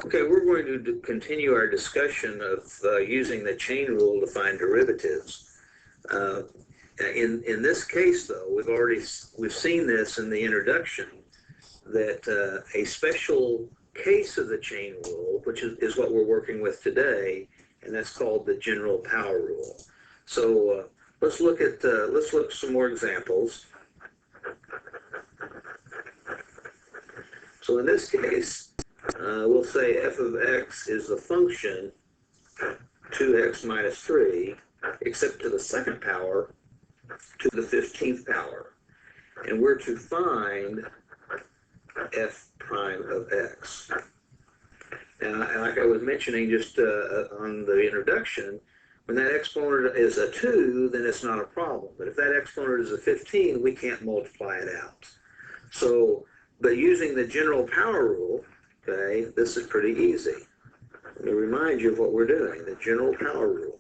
Okay, we're going to continue our discussion of using the chain rule to find derivatives. In this case, though, we've seen this in the introduction, that a special case of the chain rule, which is what we're working with today, and that's called the general power rule. So let's look at some more examples. So in this case, we'll say f of x is the function 2x minus 3, except to the second power, to the 15th power. And we're to find f prime of x. Now, like I was mentioning just on the introduction, when that exponent is a 2, then it's not a problem. But if that exponent is a 15, we can't multiply it out. So, but using the general power rule, okay, this is pretty easy. Let me remind you of what we're doing, the general power rule.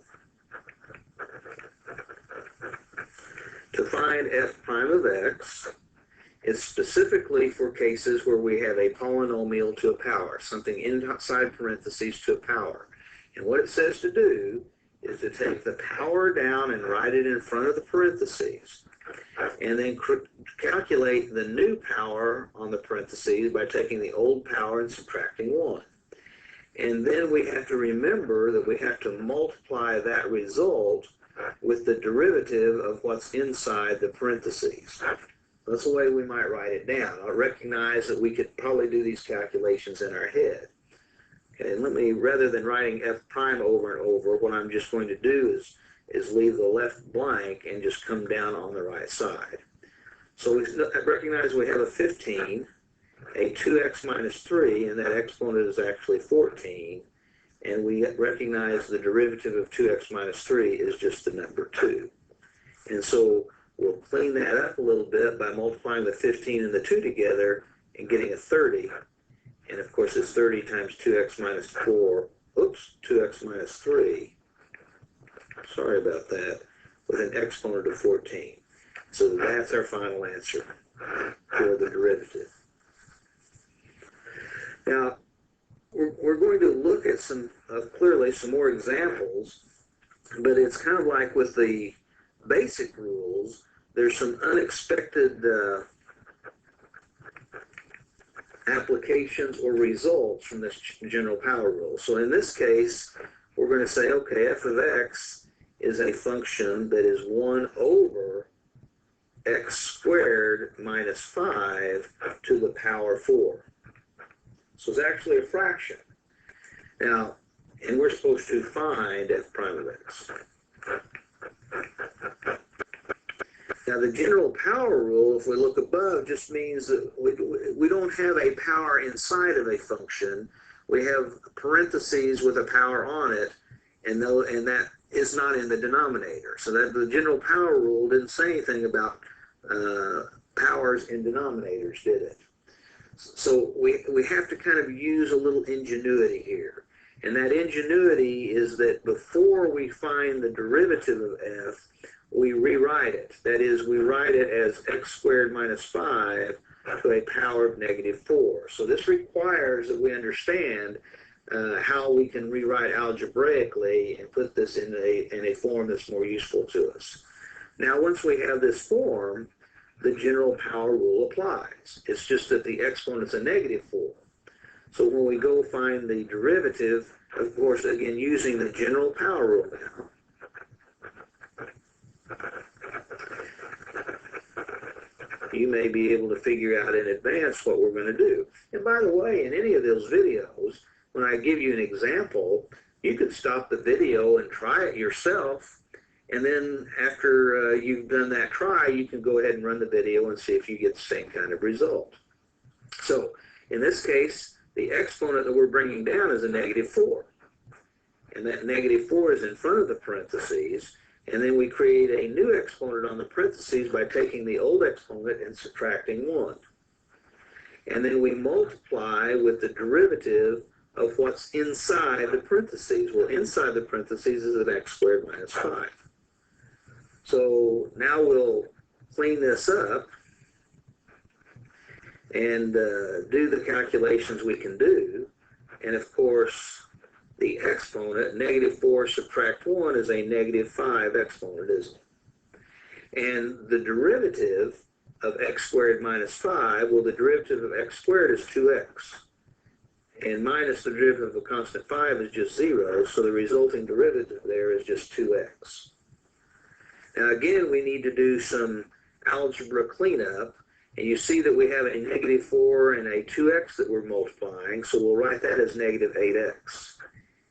To find f prime of x, it's specifically for cases where we have a polynomial to a power, something inside parentheses to a power. And what it says to do is to take the power down and write it in front of the parentheses, and then calculate the new power on the parentheses by taking the old power and subtracting 1. And then we have to remember that we have to multiply that result with the derivative of what's inside the parentheses. That's the way we might write it down. I recognize that we could probably do these calculations in our head. Okay, and let me, rather than writing f prime over and over, what I'm just going to do is leave the left blank and just come down on the right side. So we recognize we have a 15, a 2x minus 3, and that exponent is actually 14. And we recognize the derivative of 2x minus 3 is just the number 2. And so we'll clean that up a little bit by multiplying the 15 and the 2 together and getting a 30. And of course, it's 30 times 2x minus 4, 2x minus 3. Sorry about that, with an exponent of 14. So that's our final answer for the derivative. Now, we're going to look at clearly some more examples, but it's kind of like with the basic rules, there's some unexpected applications or results from this general power rule. So in this case, we're going to say, okay, f of x is a function that is 1 over x squared minus 5 to the power 4. So it's actually a fraction. Now, and we're supposed to find f prime of x. Now, the general power rule, if we look above, just means that we don't have a power inside of a function. We have parentheses with a power on it, and that is not in the denominator. So that the general power rule didn't say anything about powers in denominators, did it? So we have to kind of use a little ingenuity here. And that ingenuity is that before we find the derivative of f, we rewrite it. That is, we write it as x squared minus 5 to a power of negative 4. So this requires that we understand how we can rewrite algebraically and put this in a form that's more useful to us. Now, once we have this form, the general power rule applies. It's just that the exponent's a negative 4. So when we go find the derivative, of course, again, using the general power rule now, you may be able to figure out in advance what we're going to do. And by the way, in any of those videos, when I give you an example, you can stop the video and try it yourself. And then after you've done that try, you can go ahead and run the video and see if you get the same kind of result. So in this case, the exponent that we're bringing down is a negative 4. And that negative 4 is in front of the parentheses. And then we create a new exponent on the parentheses by taking the old exponent and subtracting 1. And then we multiply with the derivative of what's inside the parentheses. Well, inside the parentheses is an x squared minus 5. So now we'll clean this up and do the calculations we can do. And of course, the exponent, negative 4 subtract 1, is a negative 5 exponent, isn't it? And the derivative of x squared minus 5, well, the derivative of x squared is 2x. And minus the derivative of a constant 5 is just 0, so the resulting derivative there is just 2x. Now again, we need to do some algebra cleanup, and you see that we have a negative 4 and a 2x that we're multiplying, so we'll write that as negative 8x.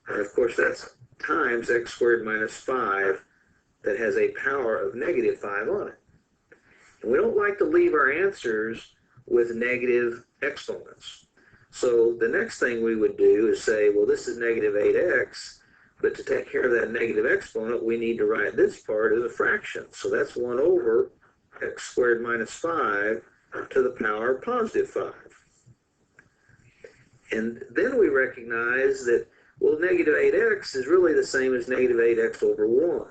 And of course that's times x squared minus 5 that has a power of negative 5 on it. And we don't like to leave our answers with negative exponents. So the next thing we would do is say, well, this is negative 8x, but to take care of that negative exponent, we need to write this part as a fraction. So that's 1 over x squared minus 5 to the power of positive 5. And then we recognize that, well, negative 8x is really the same as negative 8x over 1.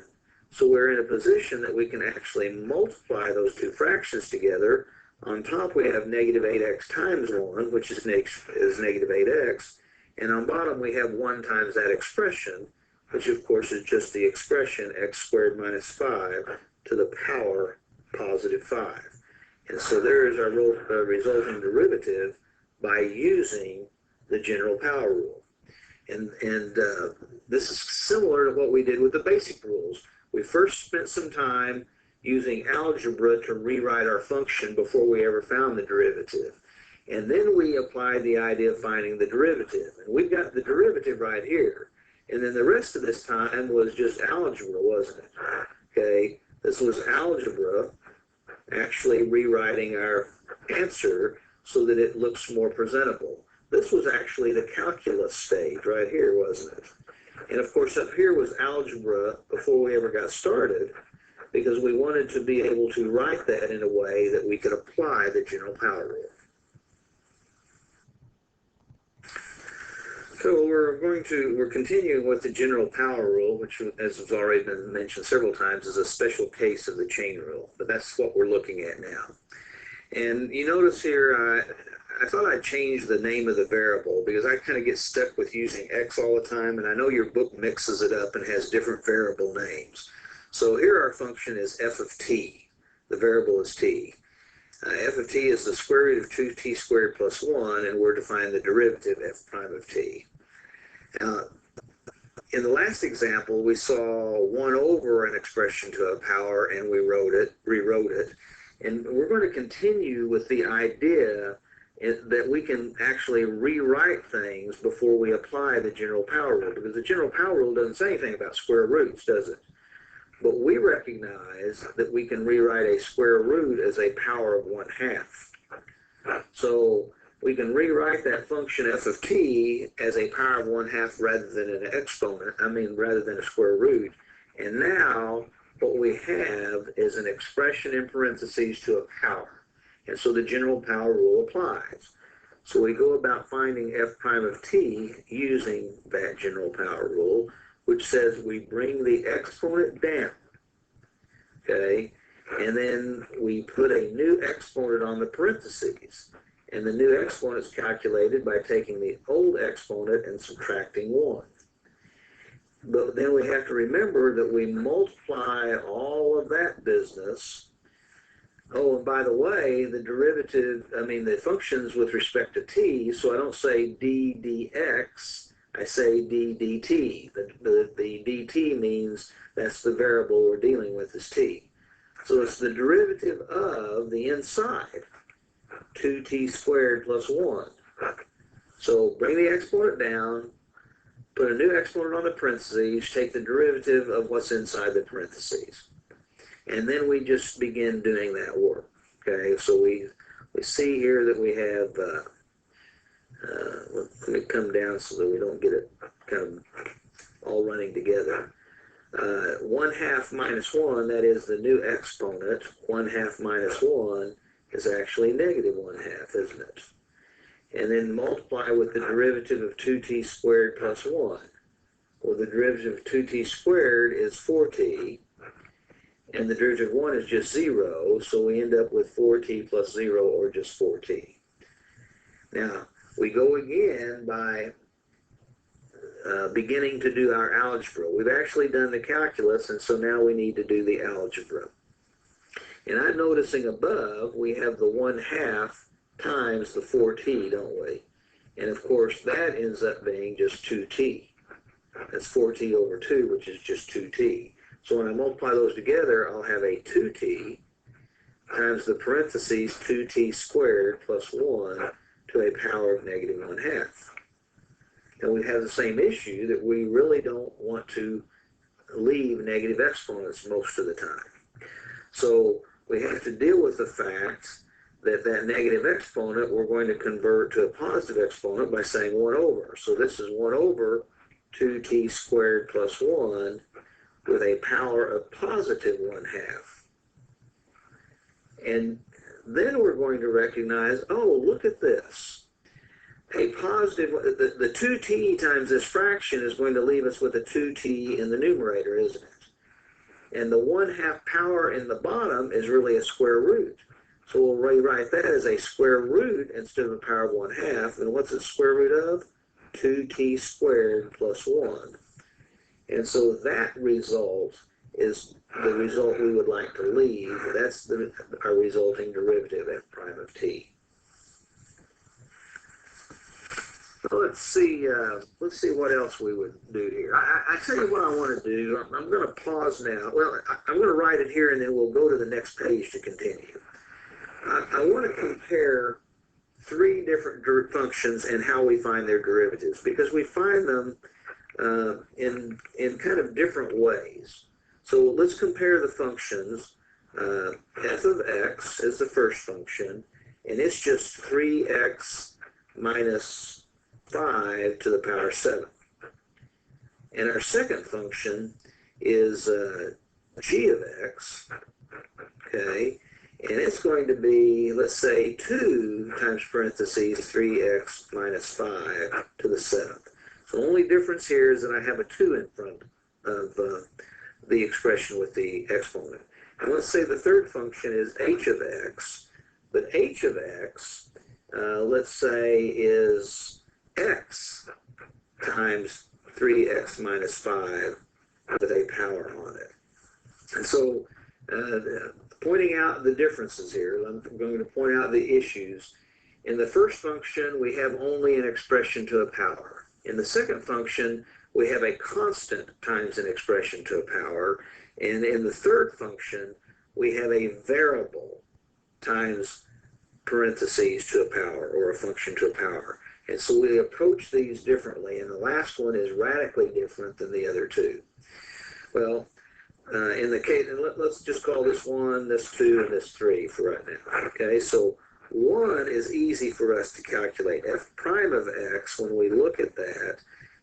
So we're in a position that we can actually multiply those two fractions together. On top we have negative 8x times 1, which is negative 8x. And on bottom we have 1 times that expression, which of course is just the expression x squared minus 5 to the power positive 5. And so there is our resulting derivative by using the general power rule. And this is similar to what we did with the basic rules. We first spent some time using algebra to rewrite our function before we ever found the derivative. And then we applied the idea of finding the derivative. And we've got the derivative right here. And then the rest of this time was just algebra, wasn't it? Okay, this was algebra actually rewriting our answer so that it looks more presentable. This was actually the calculus stage right here, wasn't it? And of course up here was algebra before we ever got started, because we wanted to be able to write that in a way that we could apply the general power rule. So we're continuing with the general power rule, which, as has already been mentioned several times, is a special case of the chain rule. But that's what we're looking at now. And you notice here, I thought I'd change the name of the variable because I kind of get stuck with using x all the time, and I know your book mixes it up and has different variable names. So here our function is f of t. The variable is t. F of t is the square root of 2t squared plus 1, and we're defining the derivative f prime of t. Now, in the last example, we saw 1 over an expression to a power, and we rewrote it. And we're going to continue with the idea that we can actually rewrite things before we apply the general power rule, because the general power rule doesn't say anything about square roots, does it? But we recognize that we can rewrite a square root as a power of 1/2. So we can rewrite that function f of t as a power of 1/2 rather than an exponent, rather than a square root. And now what we have is an expression in parentheses to a power. And so the general power rule applies. So we go about finding f prime of t using that general power rule, which says we bring the exponent down, okay, and then we put a new exponent on the parentheses. And the new exponent is calculated by taking the old exponent and subtracting 1. But then we have to remember that we multiply all of that business. Oh, and by the way, the derivative, the functions with respect to t, so I don't say d dx, I say d dt. The dt means that's the variable we're dealing with is t. So it's the derivative of the inside, 2t squared plus 1. So bring the exponent down, put a new exponent on the parentheses, take the derivative of what's inside the parentheses. And then we just begin doing that work. Okay, so we see here that we have, let me come down so that we don't get it kind of all running together. 1/2 minus 1, that is the new exponent. 1/2 minus 1 is actually negative 1/2, isn't it? And then multiply with the derivative of 2t squared plus 1. Well, the derivative of 2t squared is 4t, and the derivative of 1 is just 0, so we end up with 4t plus 0, or just 4t. Now, we go again by beginning to do our algebra. We've actually done the calculus, and so now we need to do the algebra. And I'm noticing above we have the 1/2 times the 4t, don't we? And of course that ends up being just 2t. That's 4t over 2, which is just 2t. So when I multiply those together, I'll have a 2t times the parentheses 2t squared plus 1 to a power of negative 1/2. And we have the same issue that we really don't want to leave negative exponents most of the time. So we have to deal with the fact that that negative exponent we're going to convert to a positive exponent by saying 1 over. So this is 1 over 2t squared plus 1 with a power of positive 1/2. And then we're going to recognize, oh, look at this. A positive, the 2t times this fraction is going to leave us with a 2t in the numerator, isn't it? And the 1/2 power in the bottom is really a square root. So we'll rewrite that as a square root instead of a power of 1/2. And what's the square root of? 2t squared plus 1. And so that result is the result we would like to leave. That's our resulting derivative, f prime of t. So let's see what else we would do here. I tell you what I want to do. I'm going to pause now. Well, I'm going to write it here, and then we'll go to the next page to continue. I want to compare 3 different functions and how we find their derivatives, because we find them in kind of different ways. So let's compare the functions. F of x is the first function, and it's just 3x minus 5 to the power 7. And our second function is g of x, okay, and it's going to be, let's say, 2 times parentheses 3x minus 5 to the 7th. So the only difference here is that I have a 2 in front of the expression with the exponent. And let's say the third function is h of x, but h of x, let's say, is x times 3x minus 5 with a power on it. And so pointing out the differences here, I'm going to point out the issues. In the first function, we have only an expression to a power. In the second function, we have a constant times an expression to a power. And in the third function, we have a variable times parentheses to a power, or a function to a power. And so we approach these differently, and the last one is radically different than the other two. Well, in the case, and let's just call this 1, this 2, and this 3 for right now. Okay, so 1 is easy for us to calculate. F prime of x, when we look at that,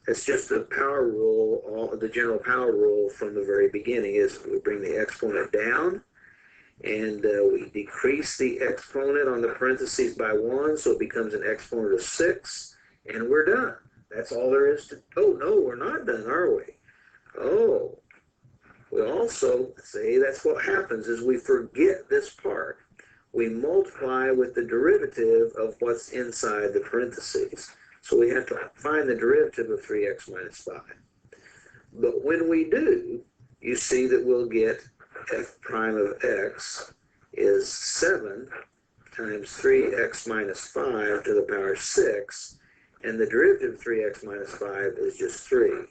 it's just the power rule, the general power rule from the very beginning is we bring the exponent down, and we decrease the exponent on the parentheses by 1, so it becomes an exponent of 6, and we're done. That's all there is to, oh no, we're not done, are we? Oh, we also say that's what happens is we forget this part. We multiply with the derivative of what's inside the parentheses. So we have to find the derivative of 3x minus 5. But when we do, you see that we'll get f prime of x is 7 times 3x minus 5 to the power 6, and the derivative of 3x minus 5 is just 3.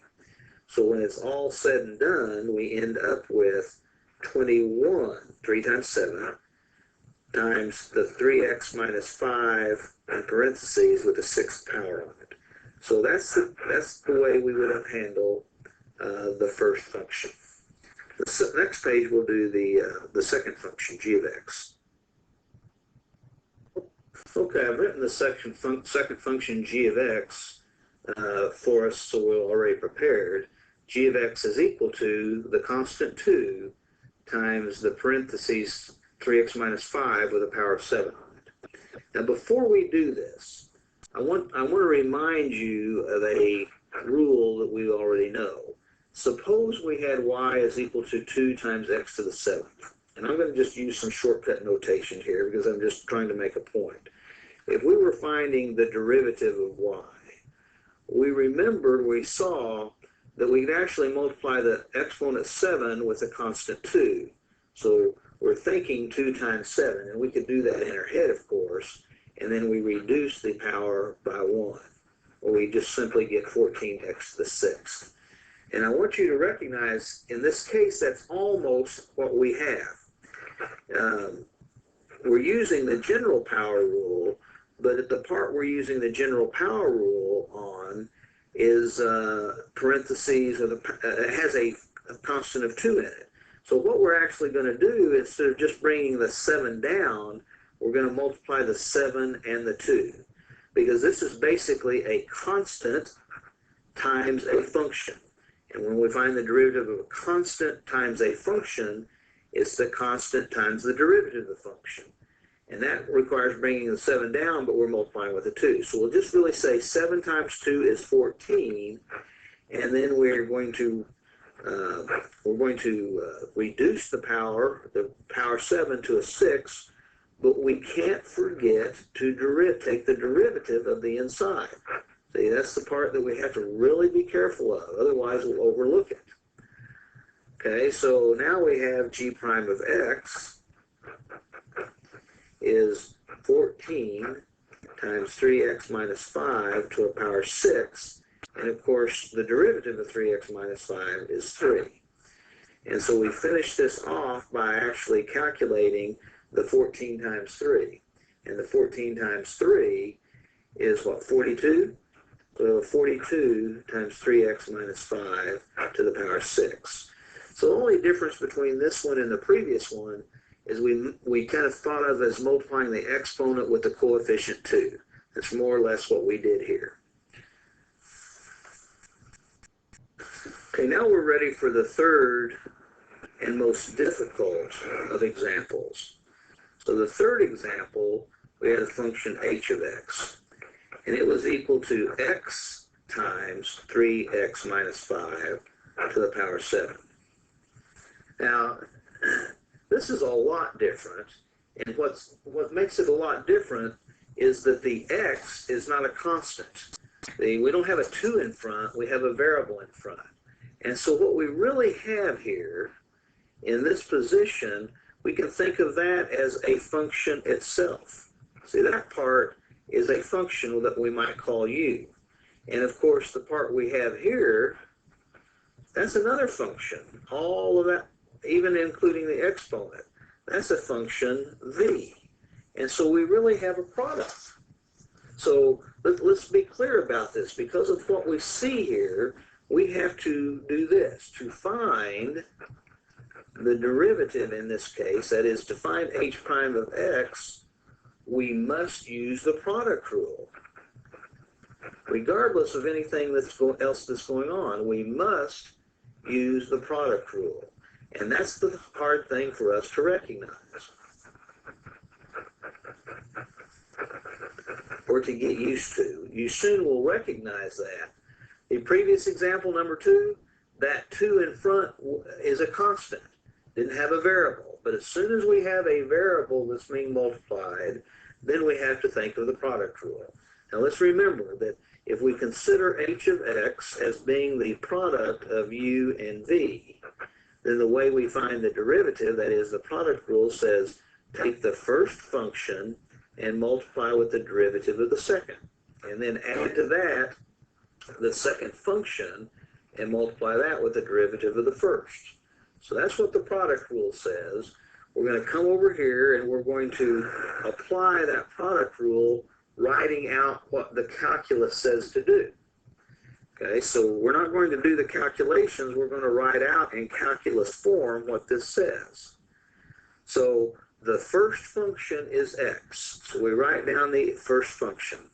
So when it's all said and done, we end up with 21, 3 times 7, times the 3x minus 5 in parentheses with a 6th power on it. So that's the way we would handle the first function. The next page we'll do the second function, g of x. Okay, I've written the second function, g of x, for us, so we're already prepared. G of x is equal to the constant 2 times the parentheses 3x minus 5 with a power of 7 on it. Now, before we do this, I want to remind you of a rule that we already know. Suppose we had y is equal to 2 times x to the 7th. And I'm going to just use some shortcut notation here because I'm just trying to make a point. If we were finding the derivative of y, we saw that we could actually multiply the exponent 7 with a constant 2. So we're thinking 2 times 7, and we could do that in our head, of course, and then we reduce the power by 1. Or we just simply get 14x to the 6th. And I want you to recognize, in this case, that's almost what we have. We're using the general power rule, but the part we're using the general power rule on is parentheses, or it has a constant of 2 in it. So what we're actually going to do, instead of just bringing the 7 down, we're going to multiply the 7 and the 2. Because this is basically a constant times a function. And when we find the derivative of a constant times a function, it's the constant times the derivative of the function. And that requires bringing the 7 down, but we're multiplying with a 2. So we'll just really say 7 times 2 is 14, and then we're going to reduce the power 7 to a 6, but we can't forget to take the derivative of the inside. See, that's the part that we have to really be careful of, otherwise we'll overlook it. Okay, so now we have g prime of x is 14 times 3x minus 5 to a power 6, and of course the derivative of 3x minus 5 is 3. And so we finish this off by actually calculating the 14 times 3. And the 14 times 3 is what, 42? So 42 times 3x minus 5 to the power 6. So the only difference between this one and the previous one is we kind of thought of as multiplying the exponent with the coefficient 2. That's more or less what we did here. Okay, now we're ready for the third and most difficult of examples. So the third example, we had a function h of x, and it was equal to x times 3x minus 5 to the power 7. Now, this is a lot different, and what makes it a lot different is that the x is not a constant. We don't have a 2 in front, we have a variable in front. And so what we really have here, in this position, we can think of that as a function itself. See, that part is a function that we might call u. And of course, the part we have here, that's another function. All of that, even including the exponent, that's a function v. And so we really have a product. So let's be clear about this. Because of what we see here, we have to do this. To find the derivative in this case, that is, to find h prime of x, we must use the product rule. Regardless of anything else that's going on, we must use the product rule. And that's the hard thing for us to recognize, or to get used to. You soon will recognize that. The previous example, number 2, that 2 in front is a constant. Didn't have a variable. But as soon as we have a variable that's being multiplied, then we have to think of the product rule. Now let's remember that if we consider h of x as being the product of u and v, then the way we find the derivative, that is, the product rule, says take the first function and multiply with the derivative of the second. And then add to that the second function and multiply that with the derivative of the first. So that's what the product rule says. We're going to come over here and we're going to apply that product rule, writing out what the calculus says to do. Okay, so we're not going to do the calculations. We're going to write out in calculus form what this says. So the first function is x. So we write down the first function,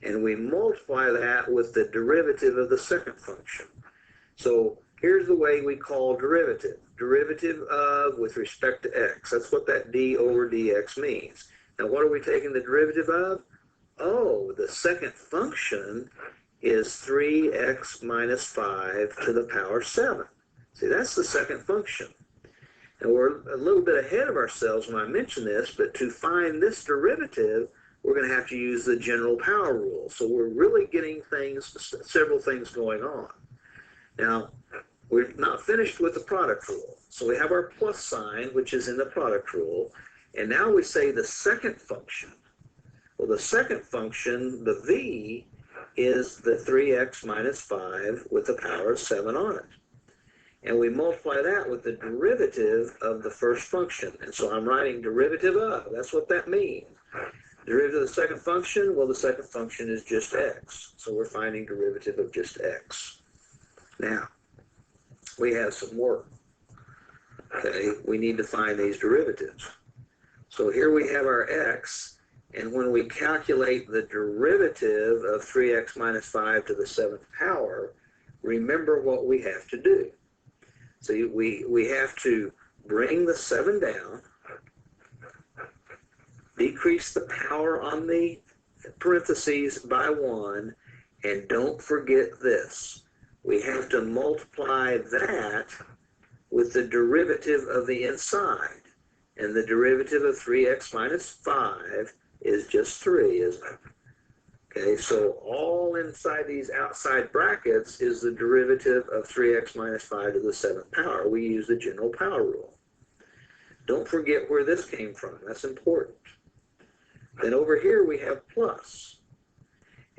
and we multiply that with the derivative of the second function. So here's the way we call derivative. Derivative of with respect to x. That's what that d over dx means. Now what are we taking the derivative of? Oh, the second function is 3x minus 5 to the power 7. See, that's the second function. And we're a little bit ahead of ourselves when I mention this, but to find this derivative, we're going to have to use the general power rule. So we're really getting several things going on. Now, we're not finished with the product rule. So we have our plus sign, which is in the product rule. And now we say the second function. Well, the second function, the v, is the 3x minus 5 with the power of 7 on it. And we multiply that with the derivative of the first function. And so I'm writing derivative of. That's what that means. Derivative of the second function, well, the second function is just x. So we're finding derivative of just x. Now, we have some work. Okay, we need to find these derivatives. So here we have our x, and when we calculate the derivative of 3x minus 5 to the 7th power, remember what we have to do. So we have to bring the 7 down, decrease the power on the parentheses by 1, and don't forget this. We have to multiply that with the derivative of the inside. And the derivative of 3x minus 5 is just 3, isn't it? Okay, so all inside these outside brackets is the derivative of 3x minus 5 to the 7th power. We use the general power rule. Don't forget where this came from. That's important. Then over here we have plus.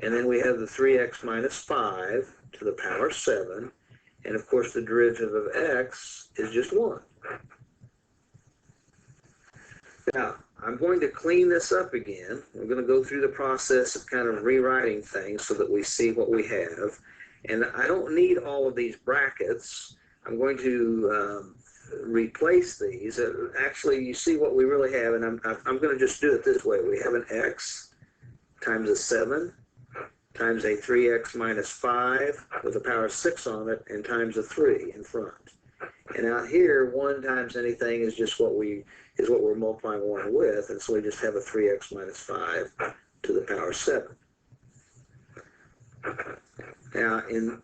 And then we have the 3x minus 5 to the power 7. And of course the derivative of x is just 1. Now, I'm going to clean this up again. We're going to go through the process of kind of rewriting things so that we see what we have. And I don't need all of these brackets. I'm going to replace these. Actually, you see what we really have, and I'm going to just do it this way. We have an x times a 7 times a 3x minus 5 with a power 6 on it, and times a 3 in front. And out here, 1 times anything is just what we're multiplying 1 with, and so we just have a 3x minus 5 to the power 7. Now, in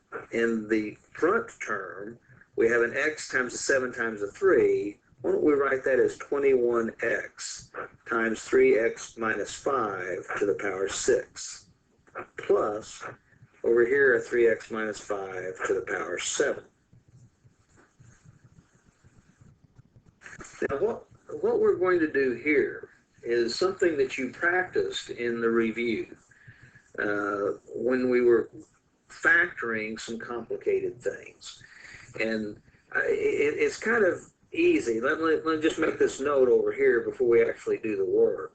the front term, we have an x times a 7 times a 3. Why don't we write that as 21x times 3x minus 5 to the power 6, plus, over here, a 3x minus 5 to the power 7. Now, what we're going to do here is something that you practiced in the review when we were factoring some complicated things. And it's kind of easy. Let me just make this note over here before we actually do the work.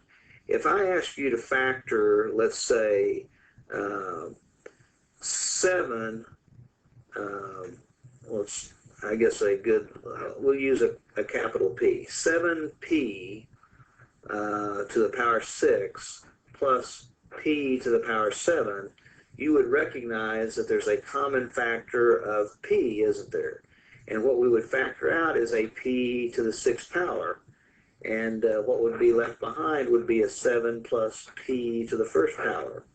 If I ask you to factor, let's say, 7, I guess we'll use a capital P, 7p to the power 6 plus p to the power 7, you would recognize that there's a common factor of p, isn't there? And what we would factor out is a p to the 6th power. And what would be left behind would be a 7 plus p to the 1st power.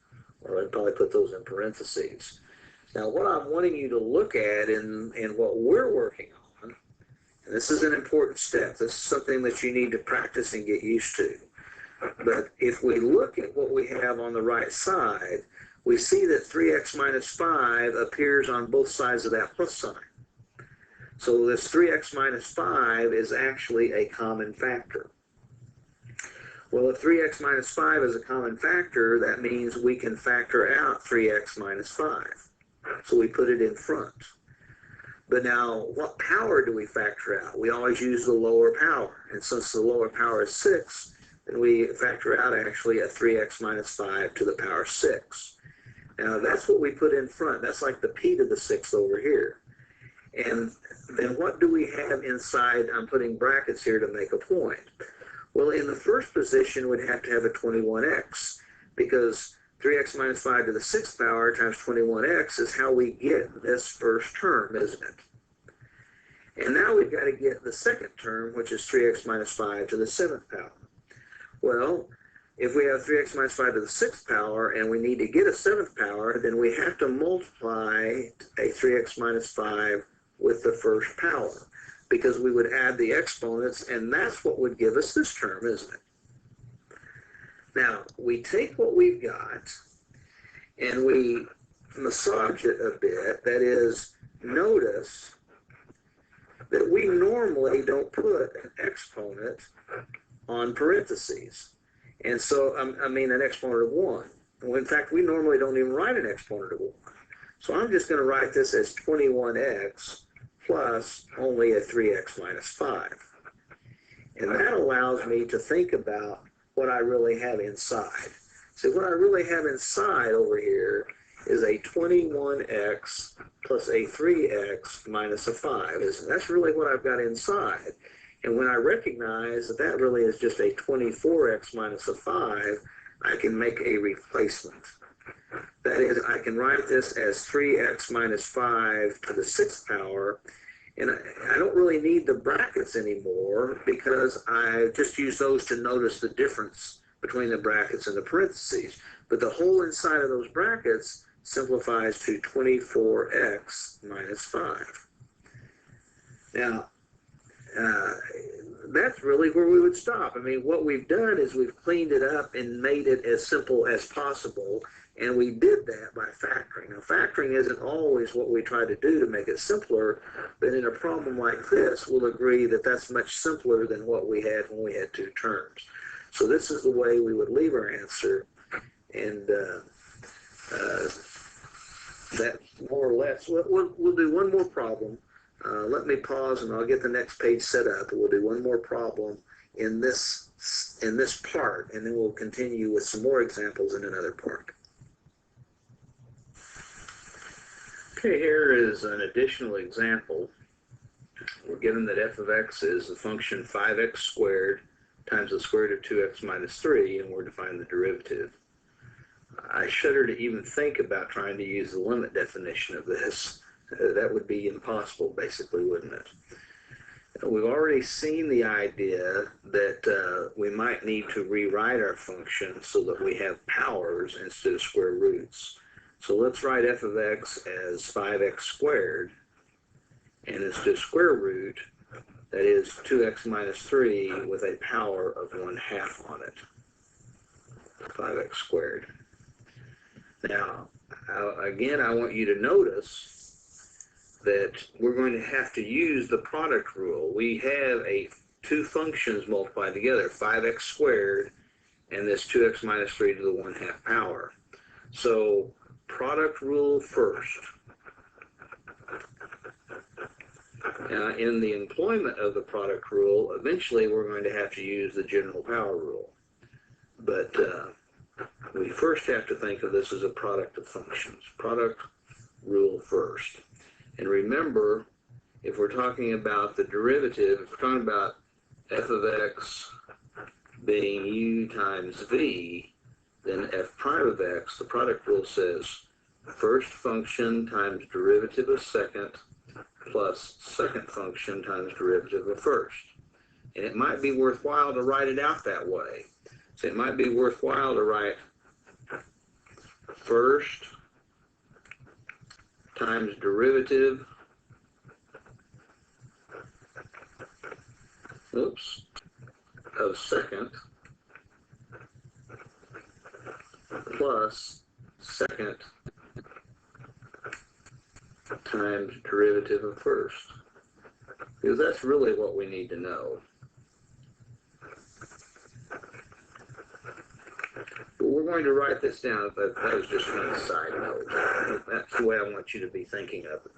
Or I'd probably put those in parentheses. Now, what I'm wanting you to look at in what we're working on, and this is an important step, this is something that you need to practice and get used to. But if we look at what we have on the right side, we see that 3x minus 5 appears on both sides of that plus sign. So this 3x minus 5 is actually a common factor. Well, if 3x minus 5 is a common factor, that means we can factor out 3x minus 5. So we put it in front. But now, what power do we factor out? We always use the lower power. And since the lower power is 6, then we factor out actually a 3x minus 5 to the power 6. Now, that's what we put in front. That's like the p to the 6th over here. And then what do we have inside? I'm putting brackets here to make a point. Well, in the first position, we'd have to have a 21x, because 3x minus 5 to the 6th power times 21x is how we get this first term, isn't it? And now we've got to get the second term, which is 3x minus 5 to the 7th power. Well, if we have 3x minus 5 to the 6th power and we need to get a 7th power, then we have to multiply a 3x minus 5 with the first power, because we would add the exponents, and that's what would give us this term, isn't it? Now, we take what we've got and we massage it a bit. That is, notice that we normally don't put an exponent on parentheses. And so, I mean an exponent of 1. Well, in fact, we normally don't even write an exponent of 1. So I'm just going to write this as 21x plus only a 3x minus 5. And that allows me to think about what I really have inside. So what I really have inside over here is a 21x plus a 3x minus a 5. That's really what I've got inside. And when I recognize that that really is just a 24x minus a 5, I can make a replacement. That is, I can write this as 3x minus 5 to the 6th power, and I don't really need the brackets anymore because I just use those to notice the difference between the brackets and the parentheses. But the whole inside of those brackets simplifies to 24x minus 5. Now, that's really where we would stop. I mean, what we've done is we've cleaned it up and made it as simple as possible, and we did that by factoring. Now, factoring isn't always what we try to do to make it simpler, but in a problem like this, we'll agree that that's much simpler than what we had when we had 2 terms. So this is the way we would leave our answer, and that more or less, we'll do one more problem. Let me pause and I'll get the next page set up. We'll do one more problem in this part, and then we'll continue with some more examples in another part. Okay, here is an additional example. We're given that f of x is the function 5x squared times the square root of 2x minus 3, and we're defining the derivative. I shudder to even think about trying to use the limit definition of this. That would be impossible, basically, wouldn't it? We've already seen the idea that we might need to rewrite our function so that we have powers instead of square roots. So let's write f of x as 5x squared, and instead of square root, that is 2x minus 3 with a power of 1/2 on it. 5x squared. Now, again, I want you to notice that we're going to have to use the product rule. We have 2 functions multiplied together, 5x squared and this 2x minus 3 to the 1/2 power. So product rule first. Now, in the employment of the product rule, eventually we're going to have to use the general power rule. But we first have to think of this as a product of functions. Product rule first. And remember, if we're talking about the derivative, if we're talking about f of x being u times v, then f prime of x, the product rule says first function times derivative of second plus second function times derivative of first. And it might be worthwhile to write it out that way. So it might be worthwhile to write first times derivative of second plus second times derivative of first, because that's really what we need to know. But we're going to write this down. That was just kind of a side note. That's the way I want you to be thinking of it.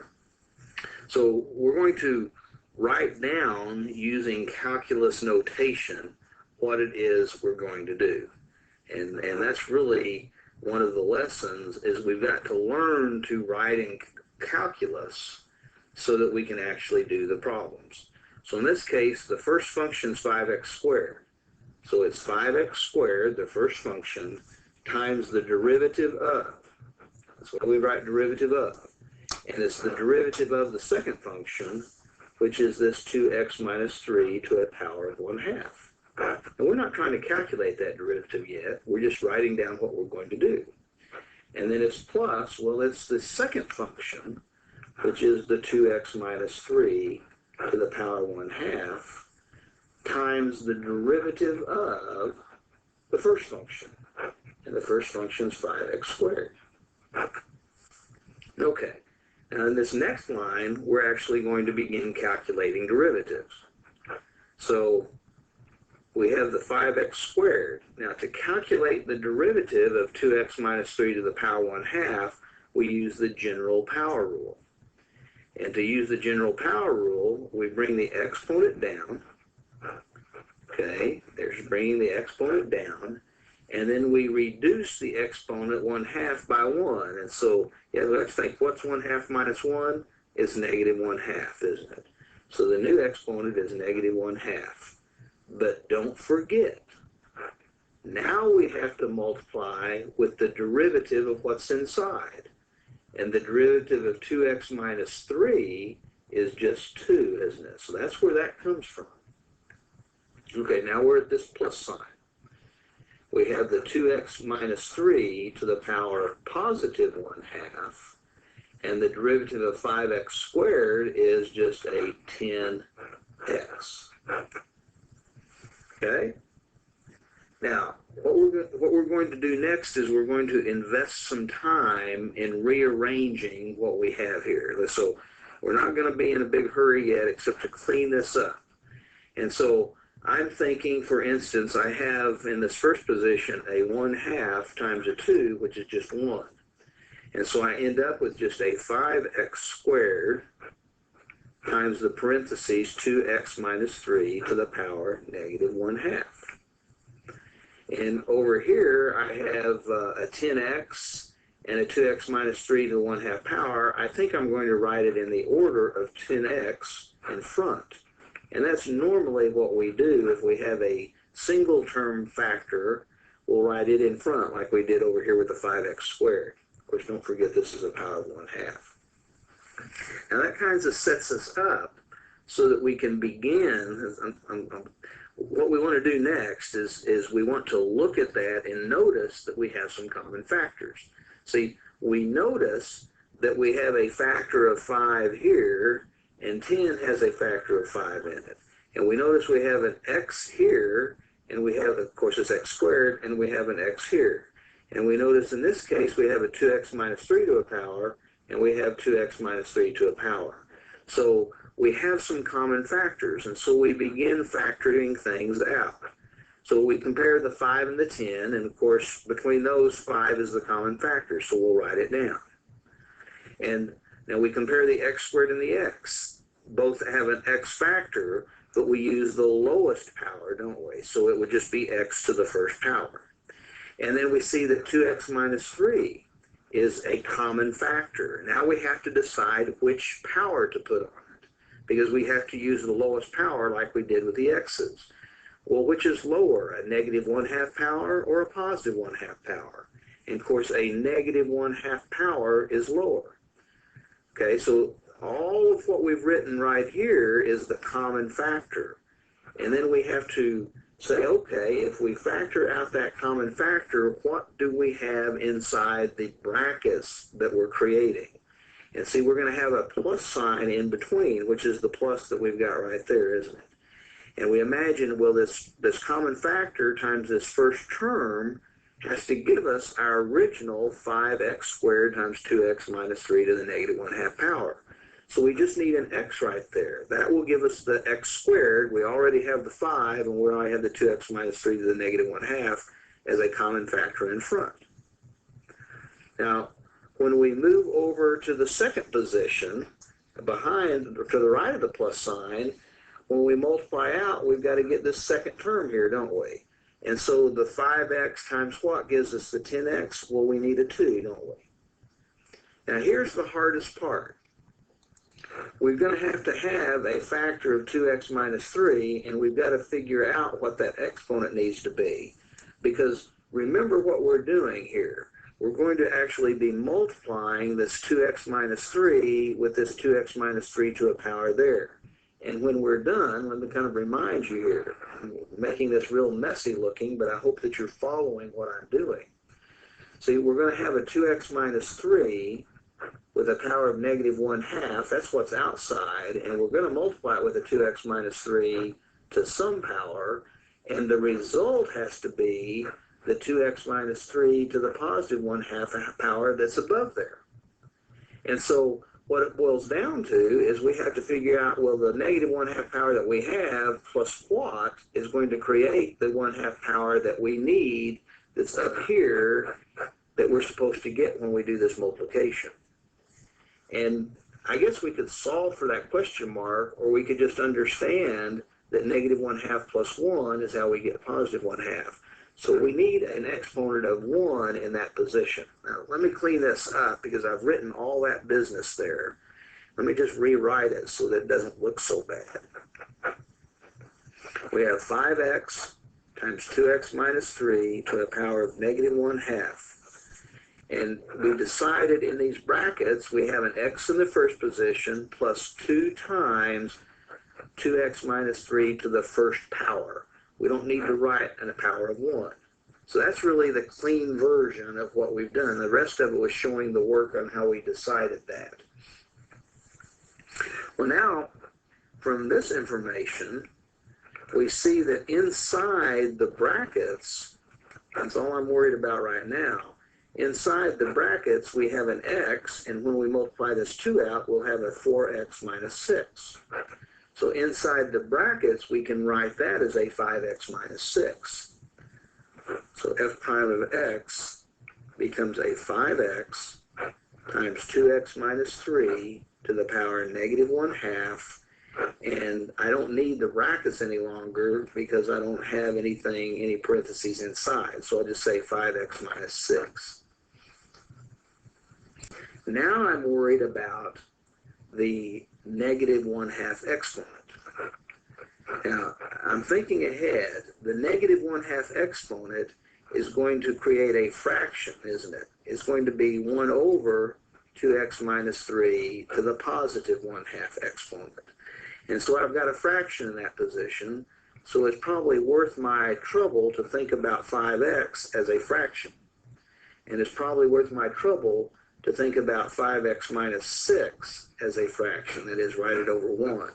So we're going to write down, using calculus notation, what it is we're going to do. And that's really one of the lessons, is we've got to learn to write in calculus so that we can actually do the problems. So in this case, the first function is 5x squared. So it's 5x squared, the first function, times the derivative of. That's what we write derivative of. And it's the derivative of the second function, which is this 2x minus 3 to a power of 1/2. And we're not trying to calculate that derivative yet. We're just writing down what we're going to do. And then it's plus, well, it's the second function, which is the 2x minus 3 to the power 1/2, times the derivative of the first function. And the first function is 5x squared. Okay. Now in this next line, we're actually going to begin calculating derivatives. So we have the 5x squared. Now to calculate the derivative of 2x minus 3 to the power 1/2, we use the general power rule. And to use the general power rule, we bring the exponent down. Okay, there's bringing the exponent down. And then we reduce the exponent 1/2 by 1. And so, yeah, let's think, what's 1/2 minus 1? Is negative 1/2, isn't it? So the new exponent is negative 1/2. But don't forget, now we have to multiply with the derivative of what's inside. And the derivative of 2x minus 3 is just 2, isn't it? So that's where that comes from. Okay, now we're at this plus sign. We have the 2x minus 3 to the power of positive 1/2. And the derivative of 5x squared is just a 10x. Okay? Now, what we're going to do next is we're going to invest some time in rearranging what we have here. So we're not going to be in a big hurry yet except to clean this up. And so I'm thinking, for instance, I have in this first position a 1/2 times a 2, which is just 1. And so I end up with just a 5x squared times the parentheses 2x minus 3 to the power negative 1/2. And over here, I have a 10x and a 2x minus 3 to the 1/2 power. I think I'm going to write it in the order of 10x in front. And that's normally what we do if we have a single term factor. We'll write it in front like we did over here with the 5x squared. Of course, don't forget this is a power of 1/2. Now that kind of sets us up so that we can begin. What we want to do next is we want to look at that and notice that we have some common factors. See, we notice that we have a factor of 5 here, and 10 has a factor of 5 in it. And we notice we have an x here, and we have, of course, it's x squared, and we have an x here. And we notice in this case we have a 2x minus 3 to a power, and we have 2x minus 3 to a power. So we have some common factors, and so we begin factoring things out. So we compare the 5 and the 10, and of course, between those, 5 is the common factor, so we'll write it down. And now we compare the x squared and the x. Both have an x factor, but we use the lowest power, don't we? So it would just be x to the first power. And then we see that 2x minus 3 is a common factor. Now we have to decide which power to put on it, because we have to use the lowest power like we did with the x's. Well, which is lower, a negative 1/2 power or a positive 1/2 power? And of course, a negative 1/2 power is lower. Okay, so all of what we've written right here is the common factor. And then we have to say, okay, if we factor out that common factor, what do we have inside the brackets that we're creating? And see, we're going to have a plus sign in between, which is the plus that we've got right there, isn't it? And we imagine, well, this common factor times this first term has to give us our original 5x squared times 2x minus 3 to the negative 1/2 power. So we just need an x right there. That will give us the x squared. We already have the 5, and we already have the 2x minus 3 to the negative 1/2 as a common factor in front. Now, when we move over to the second position, behind, to the right of the plus sign, when we multiply out, we've got to get this second term here, don't we? And so the 5x times what gives us the 10x? Well, we need a 2, don't we? Now, here's the hardest part. We're going to have a factor of 2x minus 3, and we've got to figure out what that exponent needs to be. Because remember what we're doing here. We're going to actually be multiplying this 2x minus 3 with this 2x minus 3 to a power there. And when we're done, let me kind of remind you here, I'm making this real messy looking, but I hope that you're following what I'm doing. See, we're going to have a 2x minus 3 with a power of negative 1/2, that's what's outside, and we're going to multiply it with a 2x minus 3 to some power, and the result has to be the 2x minus 3 to the positive 1/2 power that's above there. And so what it boils down to is we have to figure out, well, the negative 1/2 power that we have plus what is going to create the 1/2 power that we need that's up here that we're supposed to get when we do this multiplication. And I guess we could solve for that question mark, or we could just understand that negative 1/2 plus 1 is how we get positive 1/2. So we need an exponent of 1 in that position. Now, let me clean this up because I've written all that business there. Let me just rewrite it so that it doesn't look so bad. We have 5x times 2x minus 3 to the power of negative 1/2. And we decided in these brackets we have an x in the first position plus 2 times 2x minus 3 to the first power. We don't need to write a power of 1. So that's really the clean version of what we've done. The rest of it was showing the work on how we decided that. Well, now, from this information, we see that inside the brackets, that's all I'm worried about right now, inside the brackets we have an x, and when we multiply this 2 out, we'll have a 4x minus 6. So inside the brackets, we can write that as a 5x minus 6. So f prime of x becomes a 5x times 2x minus 3 to the power of negative 1/2. And I don't need the brackets any longer because I don't have anything, any parentheses inside. So I'll just say 5x minus 6. Now I'm worried about the negative 1/2 exponent. Now, I'm thinking ahead. The negative 1/2 exponent is going to create a fraction, isn't it? It's going to be 1 over 2x minus 3 to the positive 1/2 exponent. And so I've got a fraction in that position, so it's probably worth my trouble to think about 5x as a fraction. And it's probably worth my trouble to think about 5x minus 6 as a fraction, that is, write it over 1.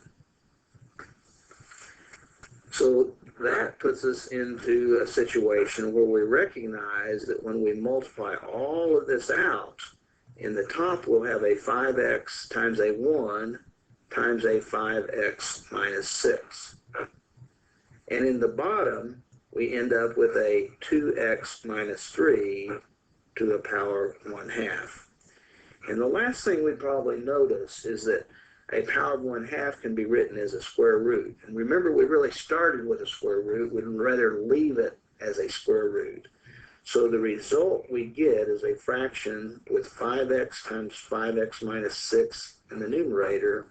So that puts us into a situation where we recognize that when we multiply all of this out, in the top we'll have a 5x times a 1 times a 5x minus 6. And in the bottom, we end up with a 2x minus 3 to the power 1/2. And the last thing we probably notice is that a power of 1/2 can be written as a square root. And remember, we really started with a square root. We'd rather leave it as a square root. So the result we get is a fraction with 5x times 5x minus 6 in the numerator,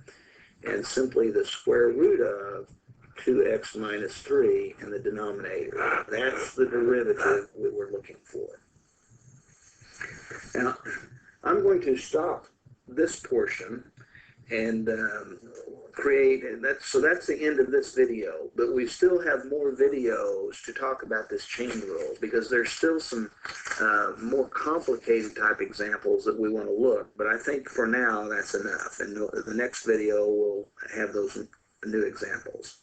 and simply the square root of 2x minus 3 in the denominator. That's the derivative we were looking for. Now, I'm going to stop this portion and so that's the end of this video, but we still have more videos to talk about this chain rule because there's still some more complicated type examples that we want to look, but I think for now that's enough, and the next video will have those new examples.